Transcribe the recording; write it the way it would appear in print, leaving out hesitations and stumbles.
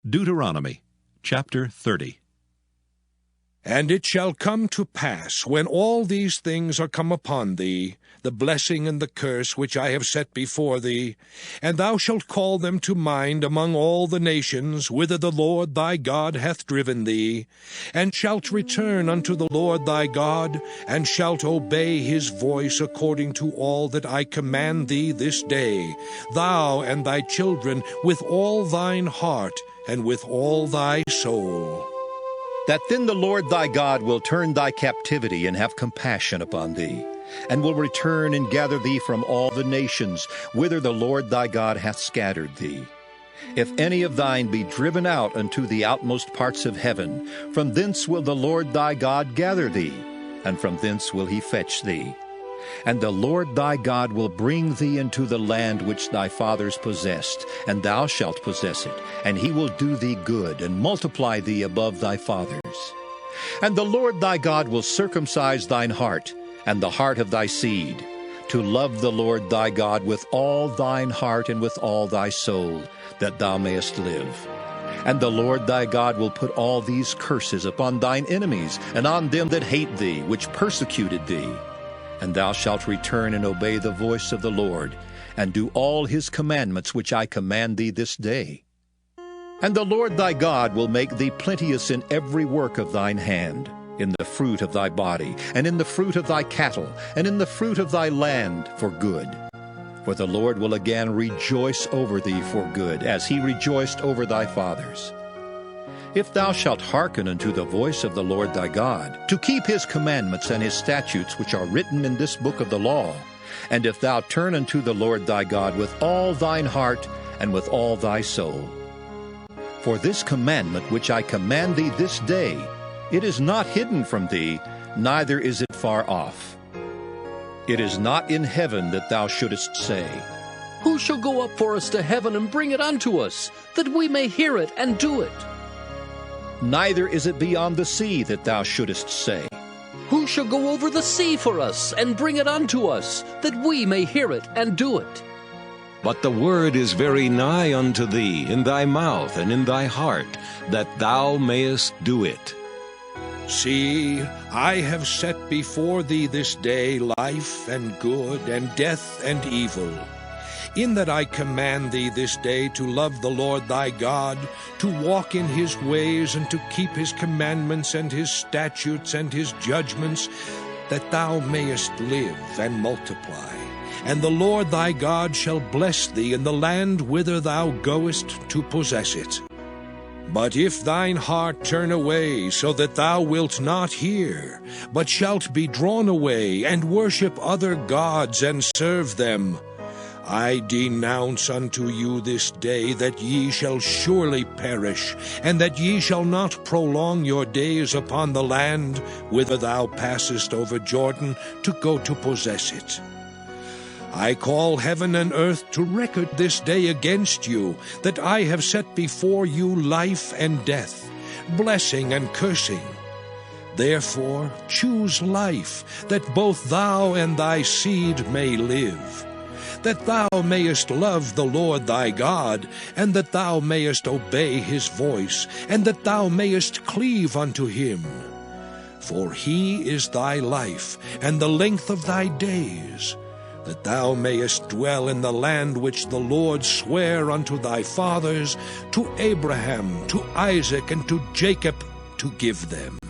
Deuteronomy Chapter 30. And it shall come to pass, when all these things are come upon thee, the blessing and the curse which I have set before thee, and thou shalt call them to mind among all the nations, whither the Lord thy God hath driven thee, and shalt return unto the Lord thy God, and shalt obey his voice according to all that I command thee this day, thou and thy children, with all thine heart, and with all thy soul. That then the Lord thy God will turn thy captivity and have compassion upon thee, and will return and gather thee from all the nations, whither the Lord thy God hath scattered thee. If any of thine be driven out unto the outmost parts of heaven, from thence will the Lord thy God gather thee, and from thence will he fetch thee. And the Lord thy God will bring thee into the land which thy fathers possessed, and thou shalt possess it, and he will do thee good, and multiply thee above thy fathers. And the Lord thy God will circumcise thine heart, and the heart of thy seed, to love the Lord thy God with all thine heart and with all thy soul, that thou mayest live. And the Lord thy God will put all these curses upon thine enemies, and on them that hate thee, which persecuted thee. And thou shalt return and obey the voice of the Lord, and do all his commandments which I command thee this day. And the Lord thy God will make thee plenteous in every work of thine hand, in the fruit of thy body, and in the fruit of thy cattle, and in the fruit of thy land for good. For the Lord will again rejoice over thee for good, as he rejoiced over thy fathers. If thou shalt hearken unto the voice of the Lord thy God, to keep his commandments and his statutes which are written in this book of the law, and if thou turn unto the Lord thy God with all thine heart and with all thy soul. For this commandment which I command thee this day, it is not hidden from thee, neither is it far off. It is not in heaven that thou shouldest say, Who shall go up for us to heaven and bring it unto us, that we may hear it and do it? Neither is it beyond the sea that thou shouldest say, Who shall go over the sea for us and bring it unto us, that we may hear it and do it? But the word is very nigh unto thee, in thy mouth and in thy heart, that thou mayest do it. See, I have set before thee this day life and good, and death and evil. In that I command thee this day to love the Lord thy God, to walk in his ways, and to keep his commandments and his statutes and his judgments, that thou mayest live and multiply. And the Lord thy God shall bless thee in the land whither thou goest to possess it. But if thine heart turn away, so that thou wilt not hear, but shalt be drawn away, and worship other gods, and serve them, I denounce unto you this day that ye shall surely perish, and that ye shall not prolong your days upon the land whither thou passest over Jordan to go to possess it. I call heaven and earth to record this day against you, that I have set before you life and death, blessing and cursing. Therefore choose life, that both thou and thy seed may live, that thou mayest love the Lord thy God, and that thou mayest obey his voice, and that thou mayest cleave unto him. For he is thy life, and the length of thy days, that thou mayest dwell in the land which the Lord sware unto thy fathers, to Abraham, to Isaac, and to Jacob, to give them.